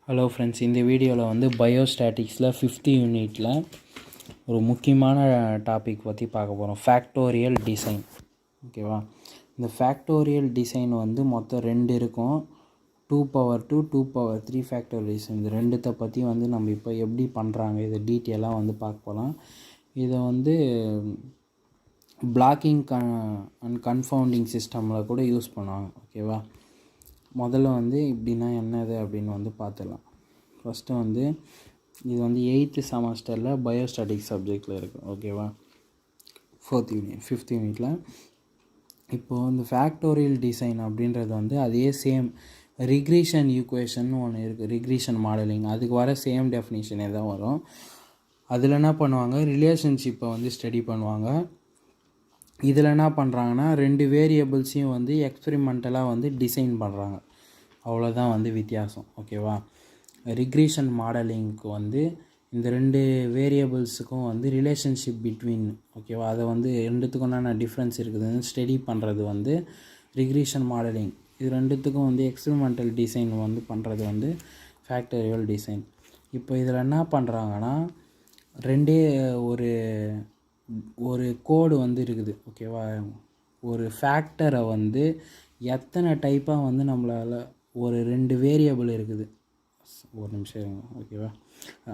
Hello friends, இந்த வீடியோவில் வந்து பயோஸ்டாட்டிக்ஸில் 5th யூனிட்டில் ஒரு முக்கியமான டாபிக் பற்றி பார்க்க போகிறோம். Factorial design. ஓகேவா? இந்த ஃபேக்டோரியல் டிசைன் வந்து மொத்தம் 2 இருக்கும். 2^2 2^3 ஃபேக்டோரியல் டிசைன். இந்த ரெண்டுத்தை பற்றி வந்து நம்ம இப்போ எப்படி பண்ணுறாங்க இதை டீட்டெயிலாக வந்து பார்க்க போகலாம். இதை வந்து பிளாக்கிங் அண்ட் கன்ஃபவுண்டிங் சிஸ்டமில் கூட யூஸ் பண்ணுவாங்க. ஓகேவா? முதல்ல வந்து இப்படின்னா என்னது அப்படின்னு வந்து பார்த்துடலாம். ஃபஸ்ட்டு வந்து இது வந்து 8th செமஸ்டரில் பயோஸ்டாட்டிக்ஸ் சப்ஜெக்டில் இருக்குது. ஓகேவா? 5th யூனிட்டில் இப்போது இந்த ஃபேக்டோரியல் டிசைன் அப்படின்றது வந்து அதே சேம் ரிக்ரீஷன் ஈக்குவேஷன் ஒன்று இருக்குது. ரிக்ரீஷன் மாடலிங், அதுக்கு வர சேம் டெஃபினிஷனே தான் வரும். அதில் என்ன பண்ணுவாங்க, ரிலேஷன்ஷிப்பை வந்து ஸ்டடி பண்ணுவாங்க. இதில் என்ன பண்ணுறாங்கன்னா 2 வேரியபிள்ஸையும் வந்து எக்ஸ்பெரிமெண்டலாக வந்து டிசைன் பண்ணுறாங்க. அவ்வளோதான் வந்து வித்தியாசம். ஓகேவா? ரிக்ரீஷன் மாடலிங்க்கு வந்து இந்த 2 வேரியபிள்ஸுக்கும் வந்து ரிலேஷன்ஷிப் பிட்வீன், ஓகேவா, அதை வந்து ரெண்டுத்துக்கும் என்னென்ன டிஃப்ரென்ஸ் இருக்குதுன்னு ஸ்டடி பண்ணுறது வந்து ரிக்ரீஷன் மாடலிங். இது ரெண்டுத்துக்கும் வந்து எக்ஸ்பெரிமெண்டல் டிசைன் வந்து பண்ணுறது வந்து ஃபேக்டோரியல் டிசைன். இப்போ இதில் என்ன பண்ணுறாங்கன்னா ஒரு கோடு வந்து இருக்குது. ஓகேவா? ஒரு ஃபேக்டரை வந்து எத்தனை டைப்பாக வந்து நம்மளால் ஒரு 2 வேரியபிள் இருக்குது. ஒரு நிமிஷம் இருங்க. ஓகேவா?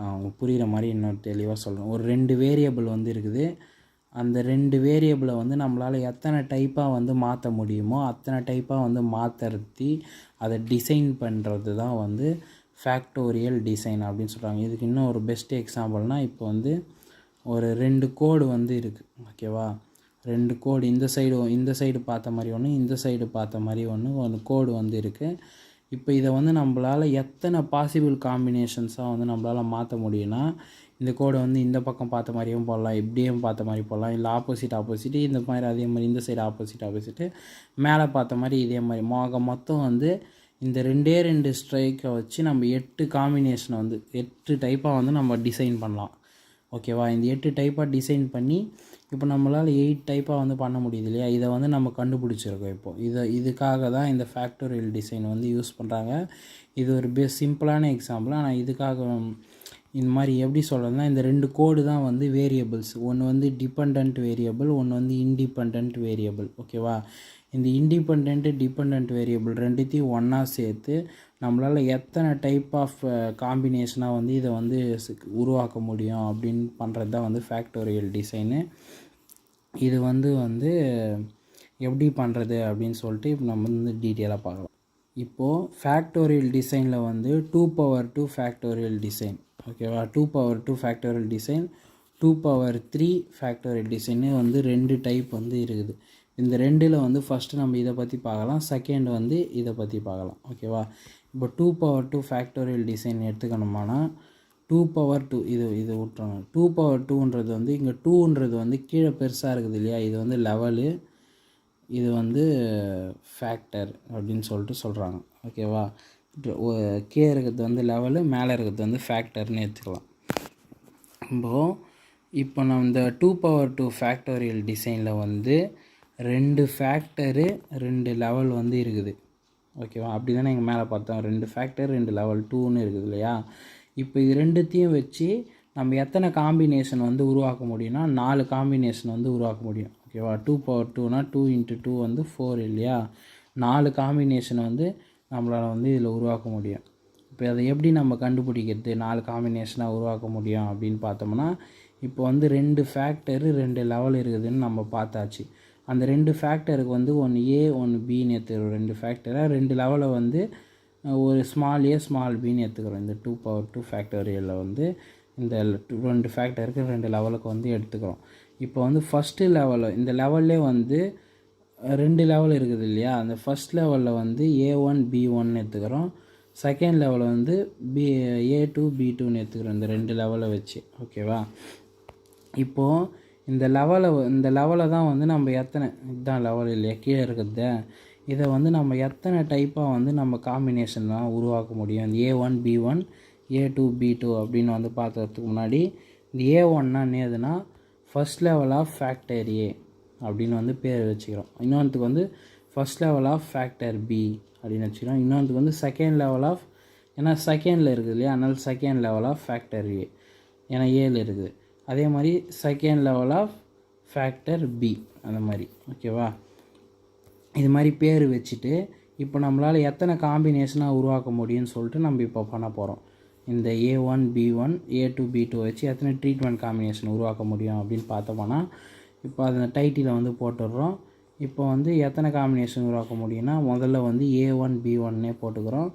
அவங்க புரிகிற மாதிரி இன்னும் தெளிவாக சொல்கிறேன். ஒரு 2 வேரியபிள் வந்து இருக்குது. அந்த 2 வேரியபிளை வந்து நம்மளால் எத்தனை டைப்பாக வந்து மாற்ற முடியுமோ அத்தனை டைப்பாக வந்து மாற்றி அதை டிசைன் பண்ணுறது தான் வந்து ஃபேக்டோரியல் டிசைன் அப்படின்னு சொல்கிறாங்க. இதுக்கு இன்னும் ஒரு பெஸ்ட் எக்ஸாம்பிள்னால், இப்போ வந்து ஒரு 2 கோடு வந்து இருக்குது. ஓகேவா? 2 கோடு இந்த சைடு பார்த்த மாதிரி ஒன்று, இந்த சைடு பார்த்த மாதிரி ஒன்று கோடு வந்து இருக்குது. இப்போ இதை வந்து நம்மளால் எத்தனை பாசிபிள் காம்பினேஷன்ஸாக வந்து நம்மளால் மாற்ற முடியும்னா, இந்த கோடை வந்து இந்த பக்கம் பார்த்த மாதிரியும் போடலாம், இப்படியும் பார்த்த மாதிரி போடலாம், இல்லை ஆப்போசிட் இந்த மாதிரி, அதே மாதிரி இந்த சைடு ஆப்போசிட்டு மேலே பார்த்த மாதிரி இதே மாதிரி மொத்தம் வந்து இந்த 2 ஸ்ட்ரைக்கை வச்சு நம்ம 8 காம்பினேஷனை வந்து 8 டைப்பாக வந்து நம்ம டிசைன் பண்ணலாம். ஓகேவா? இந்த 8 டைப்பாக டிசைன் பண்ணி இப்போ நம்மளால் 8 டைப்பாக வந்து பண்ண முடியுது இல்லையா? இதை வந்து நம்ம கண்டுபிடிச்சிருக்கோம். இப்போது இதுக்காக தான் இந்த ஃபேக்டோரியல் டிசைன் வந்து யூஸ் பண்ணுறாங்க. இது ஒரு சிம்பிளான எக்ஸாம்பிள். ஆனால் இதுக்காக இந்த மாதிரி எப்படி சொல்கிறதுனா, இந்த 2 கோடு தான் வந்து வேரியபிள்ஸ். ஒன்று வந்து டிபெண்ட் வேரியபிள், ஒன்று வந்து இண்டிபெண்ட் வேரியபிள். ஓகேவா? இந்த டிபெண்ட் வேரியபிள் ரெண்டுத்தையும் ஒன்றா சேர்த்து நம்மளால் எத்தனை டைப் ஆஃப் காம்பினேஷனாக வந்து இதை வந்து உருவாக்க முடியும் அப்படின்னு பண்ணுறது தான் வந்து ஃபேக்டோரியல் டிசைனு. இது வந்து எப்படி பண்ணுறது அப்படின்னு சொல்லிட்டு இப்போ நம்ம வந்து டீட்டெயிலாக பார்க்கலாம். இப்போது ஃபேக்டோரியல் டிசைனில் வந்து 2^2 ஃபேக்டோரியல் டிசைன். ஓகேவா? 2^2 ஃபேக்டோரியல் டிசைன், 2^3 ஃபேக்டோரியல் டிசைனு வந்து 2 டைப் வந்து இருக்குது. இந்த 2ல் வந்து ஃபஸ்ட்டு நம்ம இதை பற்றி பார்க்கலாம், செகண்ட் வந்து இதை பற்றி பார்க்கலாம். ஓகேவா? இப்போ 2^2 ஃபேக்டோரியல் டிசைன் எடுத்துக்கணுமானா 2^2 இது விட்டுறாங்க. 2^2ன்றது வந்து இங்கே 2ன்றது வந்து கீழே பெருசாக இருக்குது இல்லையா? இது வந்து லெவலு, இது வந்து ஃபேக்டர் அப்படின்னு சொல்லிட்டு சொல்கிறாங்க. ஓகேவா? கீழே இருக்கிறது வந்து லெவலு, மேலே இருக்கிறது வந்து ஃபேக்டர்னு எடுத்துக்கலாம். இப்போ நம்ம இந்த 2^2 ஃபேக்டோரியல் டிசைனில் வந்து 2 ஃபேக்டரு 2 லெவல் வந்து இருக்குது. ஓகேவா? அப்படி தானே எங்கள் மேலே பார்த்தோம். 2 ஃபேக்டர் 2 லெவல் 2ன்னு இருக்குது இல்லையா? இப்போ இது ரெண்டுத்தையும் வச்சு நம்ம எத்தனை காம்பினேஷன் வந்து உருவாக்க முடியும்னா 4 காம்பினேஷன் வந்து உருவாக்க முடியும். ஓகேவா? 2^2னா 2 × 2 வந்து 4 இல்லையா? 4 காம்பினேஷன் வந்து நம்மளால் வந்து இதில் உருவாக்க முடியும். இப்போ அதை எப்படி நம்ம கண்டுபிடிக்கிறது 4 காம்பினேஷனாக உருவாக்க முடியும் அப்படின்னு பார்த்தோம்னா, இப்போ வந்து 2 ஃபேக்டரு 2 லெவல் இருக்குதுன்னு நம்ம பார்த்தாச்சு. அந்த 2 ஃபேக்டருக்கு வந்து ஒன்று ஏ ஒன்று பின்னு எடுத்துக்கிறோம். 2 ஃபேக்டரை 2 லெவலை வந்து ஒரு ஸ்மால் ஏ ஸ்மால் பின்னு எடுத்துக்கிறோம். இந்த 2^2 ஃபேக்டோரியலில் வந்து இந்த 2 ஃபேக்டருக்கு 2 லெவலுக்கு வந்து எடுத்துக்கிறோம். இப்போ வந்து ஃபஸ்ட்டு லெவலில் இந்த லெவல்லே வந்து 2 லெவல் இருக்குது இல்லையா? அந்த ஃபஸ்ட் லெவலில் வந்து A1 B1 எடுத்துக்கிறோம். செகண்ட் லெவலில் வந்து A2 B2ன்னு எடுத்துக்கிறோம். இந்த 2 லெவலை வச்சு. ஓகேவா? இப்போது இந்த லெவலை தான் வந்து நம்ம இதுதான் லெவல் இல்லையா கீழே இருக்கிறது, இதை வந்து நம்ம எத்தனை டைப்பாக வந்து நம்ம காம்பினேஷன் தான் உருவாக்க முடியும். இந்த A1 B1 A2 B2 அப்படின்னு வந்து பார்க்கறதுக்கு முன்னாடி இந்த A1னா என்னதுன்னா first level of factor A அப்படின்னு வந்து பேர் வச்சுக்கிறோம். இன்னொன்றுக்கு வந்து first level of factor B அப்படின்னு வச்சுக்கிறோம். இன்னொன்றுக்கு வந்து செகண்ட் லெவல் ஆஃப் ஏன்னா செகண்டில் இருக்குது இல்லையா, அதனால் second level of factor A, ஏன்னா ஏல இருக்குது. அதே மாதிரி second level of factor B, அந்த மாதிரி. ஓகேவா, இது மாதிரி பேர் வச்சுட்டு இப்போ நம்மளால் எத்தனை காம்பினேஷனாக உருவாக்க முடியும்னு சொல்லிட்டு நம்ம இப்போ பண்ண போகிறோம். இந்த A1 B1 A2 B2 வச்சு எத்தனை ட்ரீட்மெண்ட் காம்பினேஷன் உருவாக்க முடியும் அப்படின்னு பார்த்தோம்னா, இப்போ அந்த டைட்டிலை வந்து போட்டுடுறோம். இப்போ வந்து எத்தனை காம்பினேஷன் உருவாக்க முடியும்னா, முதல்ல வந்து A1 B1னே போட்டுக்கிறோம்.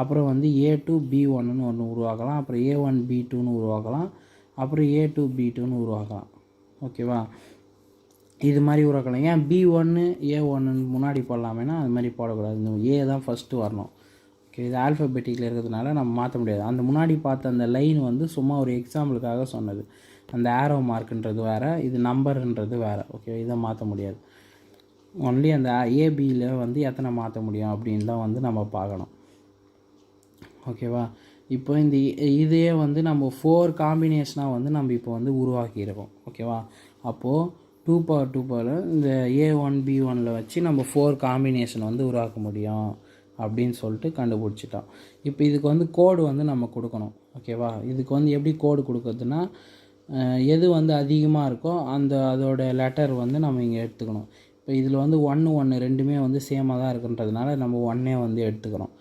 அப்புறம் வந்து A2 B1னு ஒன்று உருவாக்கலாம். அப்புறம் A1 B2னு உருவாக்கலாம். அப்புறம் A2 B2னு உருவாக்கலாம். ஓகேவா, இது மாதிரி உருவாக்கலாம். ஏன் B1 A1 முன்னாடி போடலாமேனா அது மாதிரி போடக்கூடாது. இந்த A தான் ஃபஸ்ட்டு வரணும். ஓகே, இது ஆல்ஃபபெட்டிக்கில் இருக்கிறதுனால நம்ம மாற்ற முடியாது. அந்த முன்னாடி பார்த்த அந்த லைன் வந்து சும்மா ஒரு எக்ஸாம்பிளுக்காக சொன்னது. அந்த ஆரோ மார்க்குன்றது வேறு, இது நம்பர்ன்றது வேறு. ஓகே, இதை மாற்ற முடியாது. ஒன்லி அந்த ஏபியில் வந்து எத்தனை மாற்ற முடியும் அப்படின்னு தான் வந்து நம்ம பார்க்கணும். ஓகேவா, இப்போ இந்த இதையே வந்து நம்ம 4 காம்பினேஷனாக வந்து நம்ம இப்போ வந்து உருவாக்கியிருக்கோம். ஓகேவா, அப்போது 2/2 இந்த A1 B1ல் வச்சு நம்ம 4 காம்பினேஷன் வந்து உருவாக்க முடியும் அப்படின்னு சொல்லிட்டு கண்டுபிடிச்சிட்டோம். இப்போ இதுக்கு வந்து கோடு வந்து நம்ம கொடுக்கணும். ஓகேவா, இதுக்கு வந்து எப்படி கோடு கொடுக்குறதுன்னா, எது வந்து அதிகமாக இருக்கோ அதோட லெட்டர் வந்து நம்ம இங்கே எடுத்துக்கணும். இப்போ இதில் வந்து 1 ரெண்டுமே வந்து சேமாக தான் இருக்குன்றதுனால நம்ம 1 வந்து எடுத்துக்கிறோம்.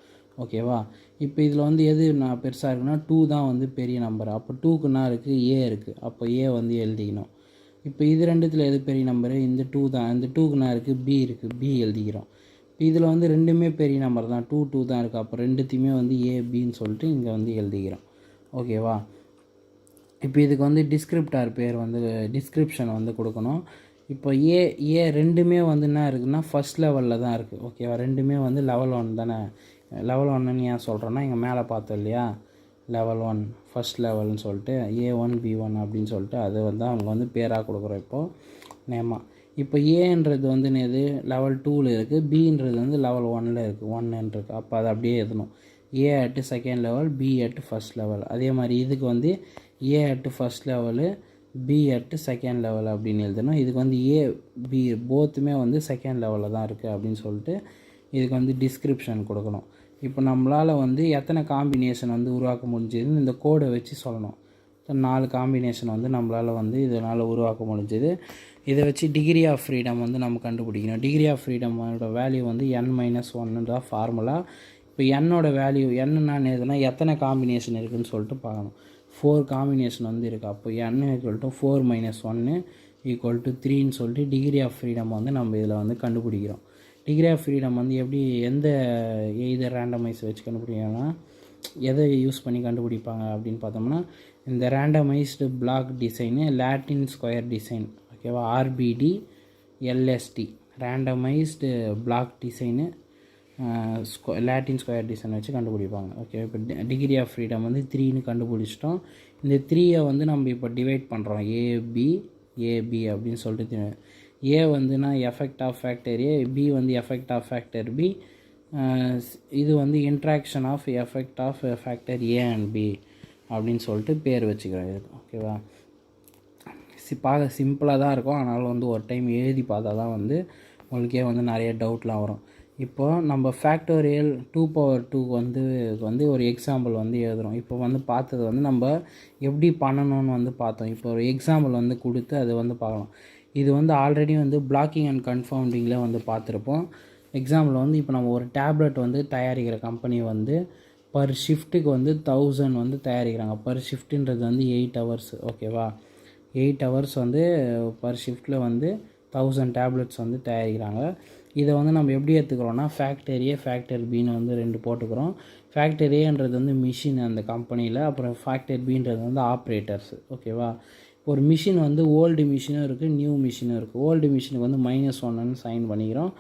ஓகேவா, இப்போ இதில் வந்து எது நான் பெருசாக இருக்குன்னா 2 தான் வந்து பெரிய நம்பர். அப்போ 2க்கு என்ன இருக்குது, ஏ இருக்குது. அப்போ ஏ வந்து எழுதிக்கணும். இப்போ இது ரெண்டுத்தில் எது பெரிய நம்பரு, இந்த 2 தான். இந்த 2க்கு என்ன இருக்குது, பி இருக்குது, பி எழுதிக்கிறோம். இப்போ இதில் வந்து ரெண்டுமே பெரிய நம்பர் தான், 2 தான் இருக்குது. அப்போ ரெண்டுத்தையுமே வந்து ஏபின்னு சொல்லிட்டு இங்கே வந்து எழுதிக்கிறோம். ஓகேவா, இப்போ இதுக்கு வந்து டிஸ்கிரிப்டார் பேர் வந்து டிஸ்கிரிப்ஷன் வந்து கொடுக்கணும். இப்போ ஏ ரெண்டுமே வந்து என்ன இருக்குதுன்னா ஃபஸ்ட் லெவலில் தான் இருக்குது. ஓகேவா, ரெண்டுமே வந்து லெவல் 1 தானே. லெவல் 1ன்னு ஏன் சொல்கிறோன்னா, இங்கே மேலே பார்த்தோம் இல்லையா, லெவல் 1 ஃபஸ்ட் லெவல்னு சொல்லிட்டு A1 B1 அப்படின்னு சொல்லிட்டு அது வந்து அவங்க வந்து பேராக கொடுக்குறோம் இப்போது நேமாக. இப்போ ஏன்றது வந்து எது லெவல் 2ல் இருக்குது, பின்றது வந்து லெவல் 1ல் இருக்குது, 1ன்னு இருக்குது. அப்போ அது அப்படியே எழுதணும், A at second level, B at first level. அதே மாதிரி இதுக்கு வந்து A at first level, B at second level அப்படின்னு எழுதணும். இதுக்கு வந்து ஏ பி போத்துமே வந்து செகண்ட் லெவலில் தான் இருக்குது அப்படின்னு சொல்லிட்டு இதுக்கு வந்து டிஸ்கிரிப்ஷன் கொடுக்கணும். இப்போ நம்மளால் வந்து எத்தனை காம்பினேஷன் வந்து உருவாக்க முடிஞ்சதுன்னு இந்த கோடை வச்சு சொல்லணும். 4 காம்பினேஷன் வந்து நம்மளால் வந்து இதனால் உருவாக்க முடிஞ்சது. இதை வச்சு டிகிரி ஆஃப் ஃப்ரீடம் வந்து நம்ம கண்டுபிடிக்கணும். டிகிரி ஆஃப் ஃப்ரீடமோட வேல்யூ வந்து n-1 தான் ஃபார்முலா. இப்போ என்னோட வேல்யூ என்னன்னா எதுனா எத்தனை காம்பினேஷன் இருக்குதுன்னு சொல்லிட்டு பார்க்கணும். 4 காம்பினேஷன் வந்து இருக்குது. அப்போ n = 4 - 1 = 3ன்னு சொல்லிட்டு டிகிரி ஆஃப் ஃப்ரீடம் வந்து நம்ம இதில் வந்து கண்டுபிடிக்கிறோம். டிகிரி ஆஃப் ஃப்ரீடம் வந்து எப்படி எந்த எய்தர் ரேண்டமைஸ் வச்சு கண்டுபிடிக்கணும்னா எதை யூஸ் பண்ணி கண்டுபிடிப்பாங்க அப்படின்னு பார்த்தோம்னா, இந்த randomized block design, Latin square design. ஓகேவா, RBD LST randomized block design Latin square design வச்சு கண்டுபிடிப்பாங்க. ஓகே, இப்போ டிகிரி ஆஃப் ஃப்ரீடம் வந்து 3ன்னு கண்டுபிடிச்சிட்டோம். இந்த 3யை வந்து நம்ம இப்போ டிவைட் பண்ணுறோம், ஏபி அப்படின்னு சொல்லிட்டு. ஏ வந்துன்னா effect of factor A, B வந்து எஃபெக்ட் ஆஃப் ஃபேக்டர் பி, இது வந்து interaction of effect of factor A and B அப்படின்னு சொல்லிட்டு பேர் வச்சுக்கிறோம் இதுக்கு. ஓகேவா, பார்க்க சிம்பிளாக தான் இருக்கும். ஆனாலும் வந்து ஒரு டைம் எழுதி பார்த்தா தான் வந்து உங்களுக்கே வந்து நிறைய டவுட்லாம் வரும். இப்போது நம்ம ஃபேக்டோரியல் 2/2 வந்து ஒரு எக்ஸாம்பிள் வந்து எழுதுகிறோம். இப்போ வந்து பார்த்தது வந்து நம்ம எப்படி பண்ணணும்னு வந்து பார்த்தோம். இப்போ ஒரு எக்ஸாம்பிள் வந்து கொடுத்து அதை வந்து பார்க்கலாம். இது வந்து ஆல்ரெடி வந்து பிளாக்கிங் அண்ட் கன்ஃபவுண்டிங்கில் வந்து பார்த்துருப்போம். எக்ஸாம்பிள் வந்து இப்போ நம்ம ஒரு டேப்லெட் வந்து தயாரிக்கிற கம்பெனி வந்து பர் ஷிஃப்ட்டுக்கு வந்து 1000 வந்து தயாரிக்கிறாங்க. பர் ஷிஃப்ட்டுன்றது வந்து 8 ஹவர்ஸ். ஓகேவா, 8 ஹவர்ஸ் வந்து பர் ஷிஃப்ட்டில் வந்து 1000 டேப்லெட்ஸ் வந்து தயாரிக்கிறாங்க. இதை வந்து நம்ம எப்படி எடுத்துக்கிறோன்னா, ஃபேக்டர் ஏ ஃபேக்டர் பின்னு வந்து 2 போட்டுக்கிறோம். ஃபேக்டர் ஏன்றது வந்து மிஷின் அந்த கம்பெனியில், அப்புறம் ஃபேக்டர் பின்றது வந்து ஆப்ரேட்டர்ஸ். ஓகேவா, ஒரு மிஷின் வந்து ஓல்டு மிஷினும் இருக்குது, நியூ மிஷினும் இருக்குது. ஓல்டு மிஷினுக்கு வந்து -1ன்னு சைன் பண்ணிக்கிறோம்,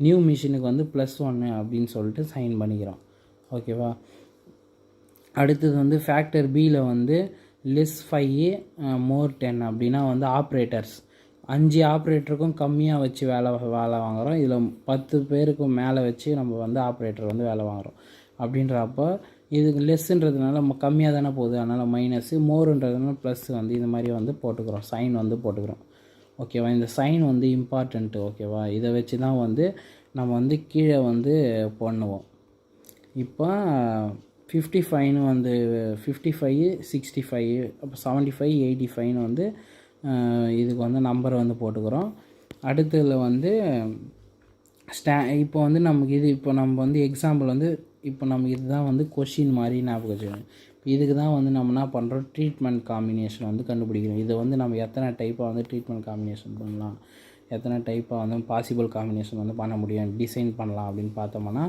நியூ மிஷினுக்கு வந்து +1 அப்படின்னு சொல்லிட்டு சைன் பண்ணிக்கிறோம். ஓகேவா, அடுத்தது வந்து ஃபேக்டர் பியில் வந்து -5 (10) அப்படின்னா வந்து ஆப்ரேட்டர்ஸ் 5 ஆப்ரேட்டருக்கும் கம்மியாக வச்சு வேலை வாங்குகிறோம். இதில் 10 பேருக்கும் மேலே வச்சு நம்ம வந்து ஆப்ரேட்டர் வந்து வேலை வாங்குகிறோம். அப்படின்றப்போ இதுக்கு லெஸ்ஸுன்றதுனால நம்ம கம்மியாக தானே போகுது, அதனால் மைனஸு, மோருன்றதுனால ப்ளஸ் வந்து இந்த மாதிரி வந்து போட்டுக்கிறோம், சைன் வந்து போட்டுக்கிறோம். ஓகேவா, இந்த சைன் வந்து இம்பார்ட்டண்ட்டு. ஓகேவா, இதை வச்சு தான் வந்து நம்ம வந்து கீழே வந்து பண்ணுவோம். இப்போ 55ன்னு வந்து 55 65 அப்போ 75 85ன்னு வந்து இதுக்கு வந்து நம்பர் வந்து போட்டுக்கிறோம். அடுத்ததில் வந்து இப்போ வந்து நமக்கு இது இப்போ நம்ம வந்து எக்ஸாம்பிள் வந்து இப்போ நமக்கு இதுதான் வந்து கொஷின் மாதிரி ஞாபகம் வச்சுக்கணும். இதுக்கு தான் வந்து நம்ம என்ன பண்ணுறோம், ட்ரீட்மெண்ட் காம்பினேஷன் வந்து கண்டுபிடிக்கிறோம். இதை வந்து நம்ம எத்தனை டைப்பாக வந்து ட்ரீட்மெண்ட் காம்பினேஷன் பண்ணலாம், எத்தனை டைப்பாக வந்து பாசிபிள் காம்பினேஷன் வந்து பண்ண முடியும், டிசைன் பண்ணலாம் அப்படின்னு பார்த்தோம்னா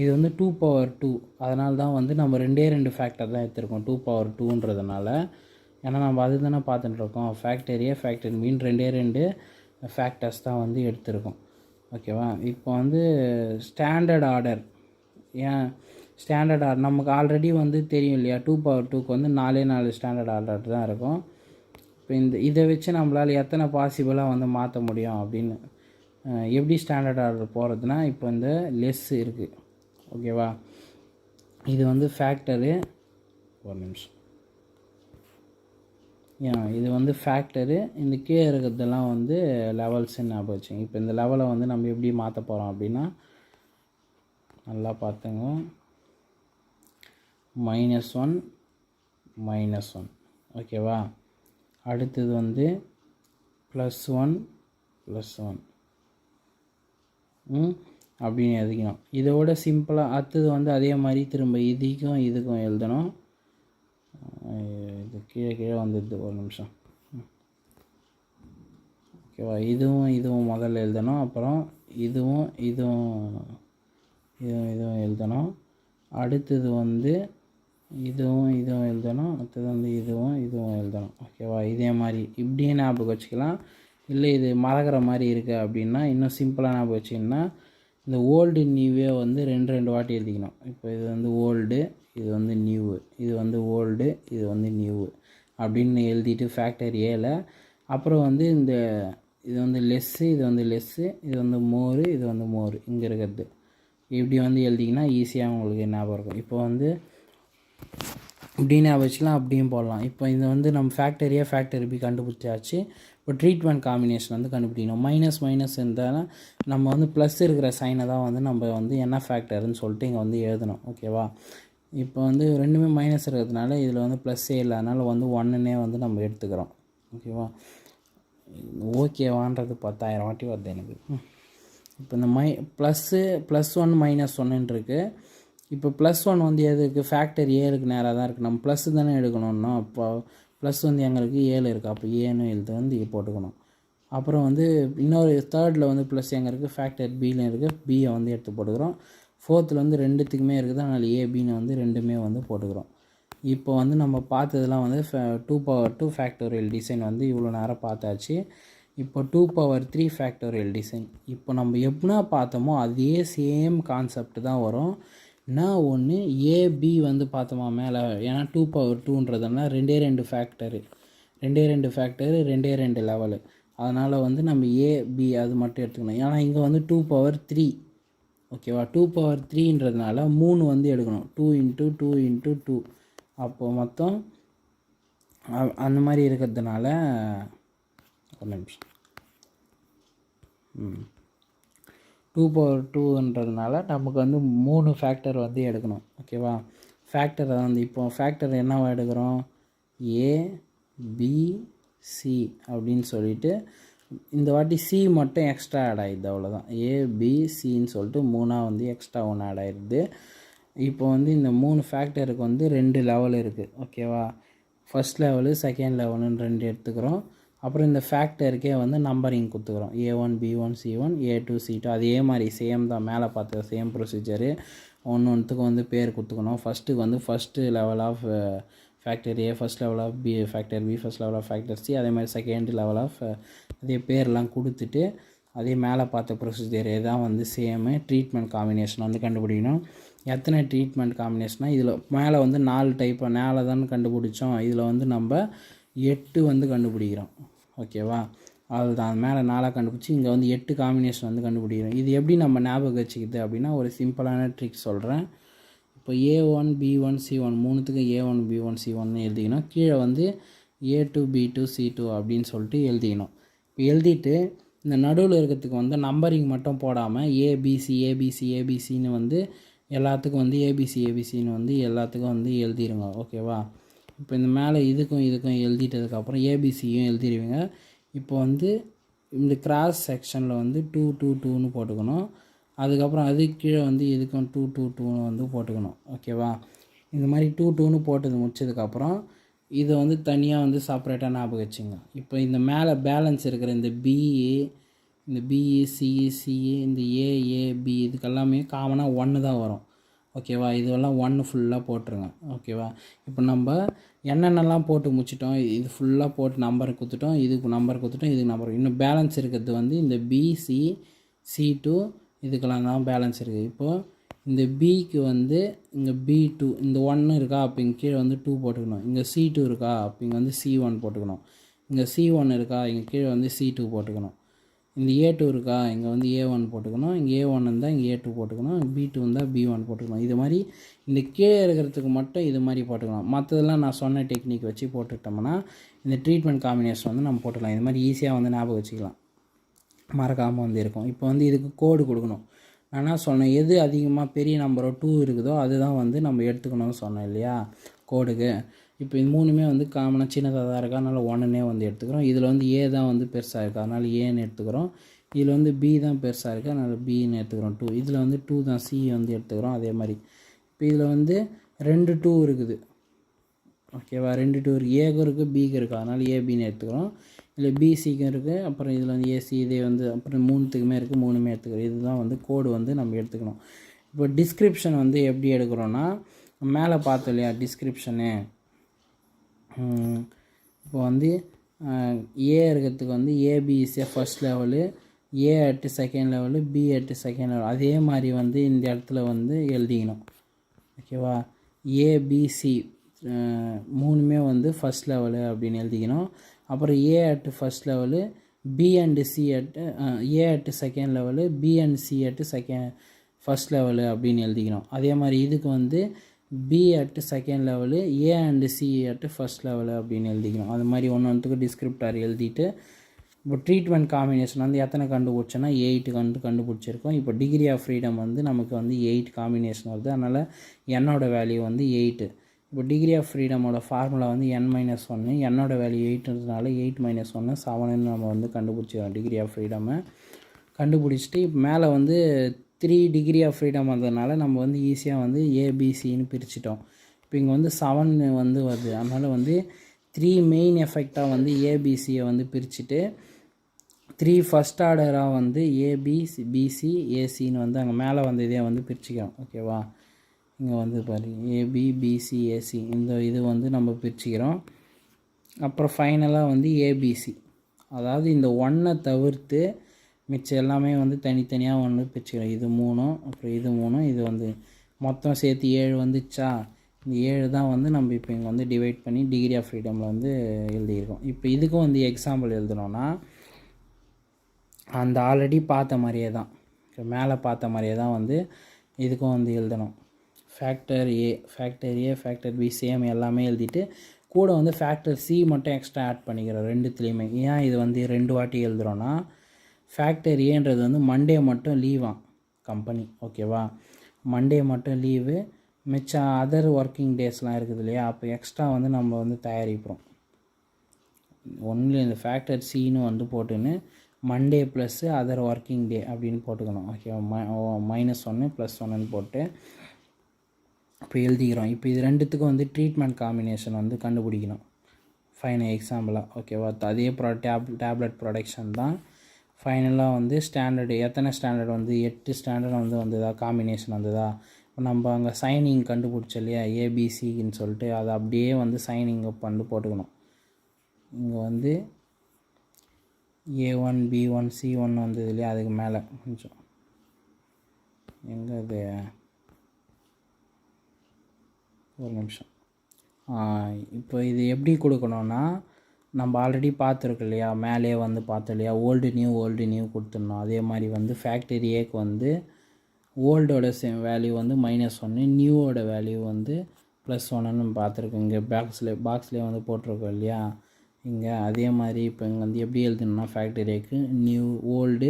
இது வந்து 2/2. அதனால தான் வந்து நம்ம 2 ஃபேக்டர் தான் எடுத்துருக்கோம் 2/2ன்றதுனால. ஏன்னா நம்ம அது தானே பார்த்துட்டுருக்கோம். Factor A factor mean 2 factors தான் வந்து எடுத்திருக்கோம். ஓகேவா. இப்போ வந்து ஸ்டாண்டர்ட் ஆர்டர், ஏன் ஸ்டாண்டர்ட் ஆர்டர் நமக்கு ஆல்ரெடி வந்து தெரியும் இல்லையா, 2/2க்கு வந்து 4 ஸ்டாண்டர்ட் ஆர்டர் தான் இருக்கும். இப்போ இதை வச்சு நம்மளால் எத்தனை பாசிபிளாக வந்து மாற்ற முடியும் அப்படின்னு எப்படி ஸ்டாண்டர்ட் ஆர்டர் போகிறதுனா, இப்போ இந்த லெஸ் இருக்குது. ஓகேவா. இது வந்து ஃபேக்டரு, ஒரு நிமிஷம், இது வந்து ஃபேக்டரு, இந்த கீழே இருக்கிறதெல்லாம் வந்து லெவல்ஸ்ன்னு ஞாபகம் வச்சுங்க. இப்போ இந்த லெவலை வந்து நம்ம எப்படி மாற்ற போகிறோம் அப்படின்னா, நல்லா பார்த்துங்க, -1 -1. ஓகேவா. அடுத்தது வந்து +1 +1 அப்படின்னு எழுதிக்கணும். இதோட சிம்பிளாக அடுத்தது வந்து அதே மாதிரி திரும்ப இதுக்கும் எழுதணும். இது கீழே வந்துடுது, ஒரு நிமிஷம். ஓகேவா. இதுவும் முதல்ல எழுதணும். அப்புறம் இதுவும் எழுதணும். அடுத்தது வந்து இதுவும் எழுதணும். அடுத்தது வந்து இதுவும் எழுதணும். ஓகேவா. இதே மாதிரி இப்படியே ஞாபகம் வச்சுக்கலாம். இல்லை இது மறக்கிற மாதிரி இருக்குது அப்படின்னா இன்னும் சிம்பிளாக ஞாபகம் வச்சிங்கன்னா, இந்த ஓல்டு நியூவே வந்து 2 வாட்டி எழுதிக்கணும். இப்போ இது வந்து ஓல்டு, இது வந்து நியூவு, இது வந்து ஓல்டு, இது வந்து நியூவு அப்படின்னு எழுதிட்டு ஃபேக்டர் ஏல, அப்புறம் வந்து இது வந்து லெஸ்ஸு, இது வந்து லெஸ்ஸு, இது வந்து மோரு, இது வந்து மோரு இங்கே இருக்கிறது. இப்படி வந்து எழுதிங்கன்னா ஈஸியாக உங்களுக்கு ஞாபகம் இருக்கும். இப்போ வந்து இப்படி ஞாபகம் வச்சுக்கலாம், அப்படியும் போடலாம். இப்போ இது வந்து நம்ம ஃபேக்டர் ஏ ஃபேக்டர் பி கண்டுபிடிச்சாச்சு. இப்போ ட்ரீட்மெண்ட் காம்பினேஷன் வந்து கண்டுபிடிக்கணும். மைனஸ் இருந்தாலும் நம்ம வந்து ப்ளஸ் இருக்கிற சைனை தான் வந்து நம்ம வந்து என்ன ஃபேக்டர்னு சொல்லிட்டு இங்கே வந்து எழுதணும். ஓகேவா. இப்போ வந்து ரெண்டுமே மைனஸ் இருக்கிறதுனால இதில் வந்து +ஏ இல்லாதனால வந்து 1ன்னே வந்து நம்ம எடுத்துக்கிறோம். ஓகேவா. ஓகேவான்றது 10,000 வாட்டி வருது எனக்கு. இப்போ இந்த +1 -1 இருக்குது. இப்போ +1 வந்து எதுக்கு, ஃபேக்டர் ஏழுக்கு நேராக தான் இருக்குது. நம்ம ப்ளஸ் தானே எடுக்கணும்னா, அப்போ ப்ளஸ் வந்து எங்களுக்கு 7 இருக்குது. அப்போ ஏன்னு எழுத்து வந்து போட்டுக்கணும். அப்புறம் வந்து இன்னொரு தேர்டில் வந்து ப்ளஸ் எங்கே இருக்குது, ஃபேக்டர் பியில் இருக்குது. பியை வந்து எடுத்து போட்டுக்கிறோம். ஃபோர்த்தில் வந்து 2த்துக்குமே இருக்குது. அதனால் ஏபின்னு வந்து 2மே வந்து போட்டுக்கிறோம். இப்போ வந்து நம்ம பார்த்ததெல்லாம் வந்து 2/2 ஃபேக்டோரியல் டிசைன் வந்து இவ்வளோ நேரம் பார்த்தாச்சு. இப்போ 2/3 ஃபேக்டோரியல் டிசைன் இப்போ நம்ம எப்படின்னா பார்த்தோமோ அதே சேம் கான்செப்ட் தான் வரும். நான் ஒன்று ஏபி வந்து பார்த்தோமா மேலே, ஏன்னா 2/2ன்றதுனா 2 ஃபேக்டரு 2 லெவலு. அதனால் வந்து நம்ம ஏபி அது மட்டும் எடுத்துக்கணும். ஏன்னா இங்கே வந்து 2/3. ஓகேவா. 2/3ன்றதுனால 3 வந்து எடுக்கணும். 2 × 2 × 2 அப்போது மொத்தம் அந்த மாதிரி இருக்கிறதுனால, ஒரு நிமிஷம், 2/2ன்றதுனால நமக்கு வந்து 3 ஃபேக்டர் வந்து எடுக்கணும். ஓகேவா. ஃபேக்டரை வந்து இப்போ ஃபேக்டர் என்னவா எடுக்கிறோம், ஏபிசி அப்படின்னு சொல்லிட்டு இந்த வாட்டி சி மட்டும் எக்ஸ்ட்ரா ஆட் ஆகிடுது, அவ்வளோதான். ஏபிசின்னு சொல்லிட்டு 3ஆக வந்து எக்ஸ்ட்ரா 1 ஆட் ஆகிடுது. இப்போ வந்து இந்த 3 ஃபேக்டருக்கு வந்து 2 லெவல் இருக்குது. ஓகேவா. ஃபஸ்ட் லெவலு செகண்ட் லெவலுன்னு 2 எடுத்துக்கிறோம். அப்புறம் இந்த ஃபேக்டருக்கே வந்து numbering கொடுத்துக்கிறோம். A1 B1 C1 A2 C2 அதே மாதிரி சேம் தான், மேலே பார்த்த சேம் ப்ரொசீஜரு. ஒன்றுத்துக்கும் வந்து பேர் கொடுத்துக்கணும். ஃபஸ்ட்டுக்கு வந்து first level of factor A, first level of B factor B, first level of factor C, அதே மாதிரி செகண்ட் லெவல் ஆஃப் அதே பேர்லாம் கொடுத்துட்டு அதே மேலே பார்த்த ப்ரொசீஜர் தான் வந்து சேமு. ட்ரீட்மெண்ட் காம்பினேஷன் வந்து கண்டுபிடிக்கணும். எத்தனை ட்ரீட்மெண்ட் காம்பினேஷனாக இதில் மேலே வந்து 4 டைப்பு மேலே தான் கண்டுபிடிச்சோம். இதில் வந்து நம்ம 8 வந்து கண்டுபிடிக்கிறோம். ஓகேவா. அதுதான் மேலே 4 கண்டுபிடிச்சி இங்கே வந்து 8 காம்பினேஷன் வந்து கண்டுபிடிக்கிறோம். இது எப்படி நம்ம ஞாபகம் வச்சுக்கிது அப்படின்னா, ஒரு சிம்பிளான ட்ரிக் சொல்கிறேன். இப்போ A1 B1 C1 மூணுத்துக்கும் A1 B1 C1 எழுதிக்கணும். கீழே வந்து A2 B2 C2 அப்படின்னு சொல்லிட்டு எழுதிக்கணும். இப்போ எழுதிட்டு இந்த நடுவில் இருக்கிறதுக்கு வந்து நம்பரிங் மட்டும் போடாமல் ஏபிசி ஏபிசி ஏபிசின்னு வந்து எல்லாத்துக்கும் வந்து ஏபிசின்னு வந்து எல்லாத்துக்கும் வந்து எழுதிடுங்க. ஓகேவா? இப்போ இந்த மேலே இதுக்கும் எழுதிட்டதுக்கப்புறம் ஏபிசியும் எழுதிடுவீங்க. இப்போ வந்து இந்த கிராஸ் செக்ஷனில் வந்து 2 போட்டுக்கணும். அதுக்கப்புறம் அதுக்கு கீழே வந்து இதுக்கும் 2 வந்து போட்டுக்கணும். ஓகேவா? இந்த மாதிரி 2 போட்டது முடிச்சதுக்கப்புறம் இதை வந்து தனியாக வந்து செப்பரேட்டாக ஞாபகம் வச்சுங்க. இப்போ இந்த மேலே பேலன்ஸ் இருக்கிற இந்த பிஏ, இந்த பிஇ, சிஇ, இந்த ஏஏபி இதுக்கெல்லாமே காமனாக 1 தான் வரும். ஓகேவா? இதுவெல்லாம் 1 ஃபுல்லாக போட்டுருங்க. ஓகேவா? இப்போ நம்ம என்னென்னலாம் போட்டு முடிச்சிட்டோம், இது ஃபுல்லாக போட்டு நம்பர் கொடுத்துட்டோம், இதுக்கு நம்பர் கொடுத்துட்டோம், இதுக்கு நம்பர். இன்னும் பேலன்ஸ் இருக்கிறது வந்து இந்த பிசி, C2 இதுக்கெல்லாம் தான் பேலன்ஸ் இருக்குது. இப்போது இந்த பிக்கு வந்து இங்கே B2 இந்த 1 இருக்கா, அப்போ இங்கே கீழே வந்து 2 போட்டுக்கணும். இங்கே C2 இருக்கா, அப்போ இங்கே வந்து C1 போட்டுக்கணும். இங்கே C1 இருக்கா, இங்கே கீழே வந்து C2 போட்டுக்கணும். இந்த A2 இருக்கா, இங்கே வந்து A1 போட்டுக்கணும். இங்கே A1 இருந்தால் இங்கே A2 போட்டுக்கணும். B2 இருந்தால் B1 போட்டுக்கணும். இது மாதிரி இந்த கீழே இருக்கிறதுக்கு மட்டும் இது மாதிரி போட்டுக்கணும். மற்றதெல்லாம் நான் சொன்ன டெக்னிக் வச்சு போட்டுக்கிட்டோம்னா இந்த ட்ரீட்மெண்ட் காம்பினேஷன் வந்து நம்ம போட்டுக்கலாம். இது மாதிரி ஈஸியாக வந்து ஞாபகம் வச்சுக்கலாம், மறக்காமல் வந்து இருக்கும். இப்போ வந்து இதுக்கு கோடு கொடுக்கணும். நான் என்ன சொன்னேன், எது அதிகமாக பெரிய நம்பரோ 2 இருக்குதோ அதுதான் வந்து நம்ம எடுத்துக்கணும்னு சொன்னேன் இல்லையா கோடுக்கு. இப்போ இது 3மே வந்து காமனாக சின்னதாக தான் இருக்கா, அதனால் 1னே வந்து எடுத்துக்கிறோம். இதில் வந்து ஏ தான் வந்து பெருசாக இருக்குது, அதனால் ஏன்னு எடுத்துக்கிறோம். இதில் வந்து பி தான் பெருசாக இருக்குது, அதனால் பின்னு எடுத்துக்கிறோம். 2 இதில் வந்து 2 தான், சி வந்து எடுத்துக்கிறோம். அதே மாதிரி இப்போ இதில் வந்து 2 2 இருக்குது. ஓகேவா? 2 2 இருக்குது, ஏக்கும் இருக்குது பிக்கு இருக்குது, அதனால் ஏபின்னு எடுத்துக்கிறோம். இல்லை பிசிக்கும் இருக்குது, அப்புறம் இதில் வந்து ஏசி, இதே வந்து அப்புறம் 3த்துக்குமே இருக்குது, 3மே எடுத்துக்கிறோம். இதுதான் வந்து கோடு வந்து நம்ம எடுத்துக்கணும். இப்போ டிஸ்கிரிப்ஷன் வந்து எப்படி எடுக்கிறோன்னா, மேலே பார்த்தோம் இல்லையா டிஸ்கிரிப்ஷனு. இப்போ வந்து ஏ இருக்கிறதுக்கு வந்து AB is A first level, A at second level, B at second level. அதே மாதிரி வந்து இந்த இடத்துல வந்து எழுதிக்கணும். ஓகேவா? ஏபிசி 3மே வந்து ஃபஸ்ட் லெவலு அப்படின்னு எழுதிக்கணும். அப்புறம் A at first level, B and C at A at second level, B and C at first level அப்படின்னு எழுதிக்கணும். அதே மாதிரி இதுக்கு வந்து B at second level, A and C at first level அப்படின்னு எழுதிக்கணும். அது மாதிரி ஒன்றுக்கு டிஸ்கிரிப்டார் எழுதிட்டு இப்போ ட்ரீட்மெண்ட் காம்பினேஷன் வந்து எத்தனை கண்டுபிடிச்சோன்னா 8 கண்டுபிடிச்சிருக்கோம். இப்போ டிகிரி ஆஃப் ஃப்ரீடம் வந்து நமக்கு வந்து 8 காம்பினேஷன் வருது, அதனால் என்னோட வேல்யூ வந்து 8. இப்போ டிகிரி ஆஃப் ஃப்ரீடமோட ஃபார்முலா வந்து n-1, என்னோட வேல்யூ 8ன்றதுனால 8 - 1 7ன்னு நம்ம வந்து கண்டுபிடிச்சிக்கிறோம் டிகிரி ஆஃப் ஃப்ரீடமை. கண்டுபிடிச்சிட்டு இப்போ மேலே வந்து 3 டிகிரி ஆஃப் ஃப்ரீடம் வந்ததுனால நம்ம வந்து ஈஸியாக வந்து ஏபிசின்னு பிரிச்சிட்டோம். இப்போ இங்கே வந்து 7 வந்து வருது, அதனால் வந்து 3 மெயின் எஃபெக்டாக வந்து ஏபிசியை வந்து பிரிச்சுட்டு 3 ஃபஸ்ட் ஆர்டராக வந்து ஏபிசி, பிசி, ஏசின்னு வந்து அங்கே மேலே வந்து இதே வந்து பிரிச்சுக்கிறோம். ஓகேவா? இங்கே வந்து பாருங்கள் ஏபி, பிசி, ஏசி இந்த இது வந்து நம்ம பிரிச்சுக்கிறோம். அப்புறம் ஃபைனலாக வந்து ஏபிசி, அதாவது இந்த 1 தவிர்த்து மிச்சம் எல்லாமே வந்து தனித்தனியாக ஒன்று பிரிச்சுக்கிறோம். இது 3, அப்புறம் இது 3, இது வந்து மொத்தம் சேர்த்து 7 வந்துச்சா. இந்த 7 தான் வந்து நம்ம இப்போ இங்கே வந்து டிவைட் பண்ணி டிகிரி ஆஃப் ஃப்ரீடமில் வந்து எழுதியிருக்கோம். இப்போ இதுக்கும் வந்து எக்ஸாம்பிள் எழுதணும்னா அந்த ஆல்ரெடி பார்த்த மாதிரியே தான், மேலே பார்த்த மாதிரியே தான் வந்து இதுக்கும் வந்து எழுதணும். Factor A, factor B same எல்லாமே எழுதிட்டு கூட வந்து ஃபேக்டர் சி மட்டும் எக்ஸ்ட்ரா ஆட் பண்ணிக்கிறோம் ரெண்டுத்துலேயுமே. ஏன் இது வந்து 2 வாட்டி எழுதுகிறோன்னா, ஃபேக்டர் ஏன்றது வந்து மண்டே மட்டும் லீவாம் கம்பெனி. ஓகேவா? மண்டே மட்டும் லீவு, மிச்சம் அதர் ஒர்க்கிங் டேஸ்லாம் இருக்குது இல்லையா, அப்போ எக்ஸ்ட்ரா வந்து நம்ம வந்து தயாரிப்போம். ஒன்லி இந்த ஃபேக்டர் சின்னு வந்து போட்டுன்னு Monday plus other working day அப்படின்னு போட்டுக்கணும். ஓகேவா? -1 +1ன்னு போட்டு இப்போ எழுதிக்கிறோம். இப்போ இது ரெண்டுத்துக்கும் வந்து ட்ரீட்மெண்ட் காம்பினேஷன் வந்து கண்டுபிடிக்கணும் ஃபைனல் எக்ஸாம்பிளாக. ஓகேவா? அதே டேப்லெட் ப்ரொடக்ஷன் தான். ஃபைனலாக வந்து ஸ்டாண்டர்டு எத்தனை ஸ்டாண்டர்ட் வந்து 8 ஸ்டாண்டர்ட் வந்து வந்ததா, காம்பினேஷன் வந்ததா. இப்போ நம்ம அங்கே சைனிங் கண்டுபிடிச்சோம் இல்லையா ஏபிசின்னு சொல்லிட்டு, அதை அப்படியே வந்து சைனிங் அப் பண்ணி போட்டுக்கணும். இங்கே வந்து A1, B1, C1 வந்தது இல்லையா, அதுக்கு மேலே கொஞ்சம் எங்கே அது, ஒரு நிமிஷம். இப்போ இது எப்படி கொடுக்கணுன்னா, நம்ம ஆல்ரெடி பார்த்துருக்கோம் இல்லையா, மேலே வந்து பார்த்தோம் இல்லையா ஓல்டு நியூ கொடுத்துடணும். அதே மாதிரி வந்து ஃபேக்டரி ஏக்கு வந்து ஓல்டோட வேல்யூ வந்து -1, நியூவோட வேல்யூ வந்து +1ன்னு பார்த்துருக்கோம். இங்கே பாக்ஸ்லேயே வந்து போட்டிருக்கோம் இல்லையா இங்கே. அதே மாதிரி இப்போ இங்கே வந்து எப்படி எழுதணும்னா ஃபேக்டரி ஏக்கு ஓல்டு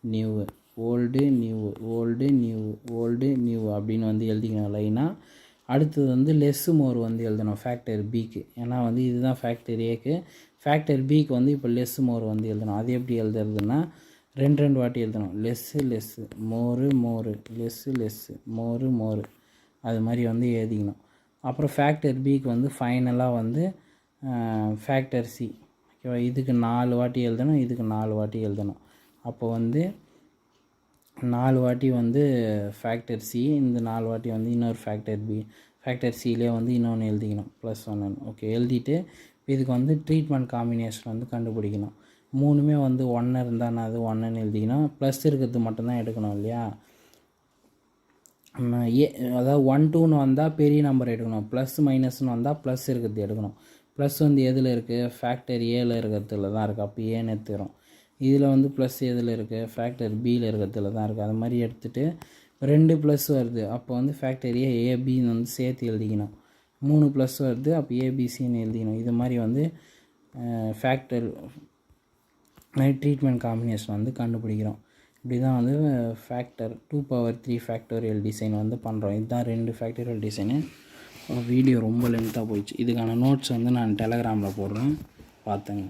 நியூ ஓல்டு நியூ அப்படின்னு வந்து எழுதிக்கணும் லைனாக. அடுத்தது வந்து லெஸ் மோர் வந்து எழுதணும் ஃபேக்டர் பிக்கு. ஏன்னா வந்து இதுதான் ஃபேக்டர் ஏக்கு. ஃபேக்டர் பிக்கு வந்து இப்போ லெஸ் மோர் வந்து எழுதணும். அது எப்படி எழுதுறதுன்னா ரெண்டு வாட்டி எழுதணும். லெஸ்ஸு மோரு லெஸ்ஸு மோரு அது மாதிரி வந்து எழுதிக்கணும். அப்புறம் ஃபேக்டர் பிக்கு வந்து ஃபைனலாக வந்து ஃபேக்டர் சி. ஓகேவா, இதுக்கு 4 வாட்டி எழுதணும், இதுக்கு 4 வாட்டி எழுதணும். அப்போ வந்து 4 வாட்டி வந்து ஃபேக்டர் சி, இந்த 4 வாட்டி வந்து இன்னொரு ஃபேக்டர் பி. ஃபேக்டர் சிலே வந்து இன்னொன்று எழுதிக்கணும் +1. ஓகே, எழுதிட்டு இதுக்கு வந்து ட்ரீட்மெண்ட் காம்பினேஷன் வந்து கண்டுபிடிக்கணும். மூணுமே வந்து 1 இருந்தால் அது 1ன்னு எழுதிக்கணும். ப்ளஸ் இருக்கிறது மட்டும்தான் எடுக்கணும் இல்லையா. அதாவது 1 2ன்னு வந்தால் பெரிய நம்பர் எடுக்கணும். ப்ளஸ் மைனஸ்ன்னு வந்தால் ப்ளஸ் இருக்கிறது எடுக்கணும். ப்ளஸ் வந்து எதில் இருக்குது, ஃபேக்டர் ஏல இருக்கிறதுல தான் இருக்குது. அப்போ ஏன்னு எடுத்துக்கிறோம். இதில் வந்து ப்ளஸ் எதில் இருக்குது, ஃபேக்டர் பியில் இருக்கிறதுல தான் இருக்குது. அது மாதிரி எடுத்துகிட்டு 2 ப்ளஸ் வருது, அப்போ வந்து ஃபேக்டர் ஏபின்னு வந்து சேர்த்து எழுதிக்கணும். 3 ப்ளஸ் வருது, அப்போ ஏபிசின்னு எழுதிக்கணும். இது மாதிரி வந்து ஃபேக்டர் ட்ரீட்மெண்ட் காம்பினேஷன் வந்து கண்டுபிடிக்கிறோம். இப்படி தான் வந்து ஃபேக்டர் 2^3 ஃபேக்டோரியல் டிசைன் வந்து பண்ணுறோம். இதுதான் 2 ஃபேக்டோரியல் டிசைனு. வீடியோ ரொம்ப லென்த்தாக போயிடுச்சு. இதுக்கான நோட்ஸ் வந்து நான் டெலகிராமில் போடுறேன், பார்த்துங்க.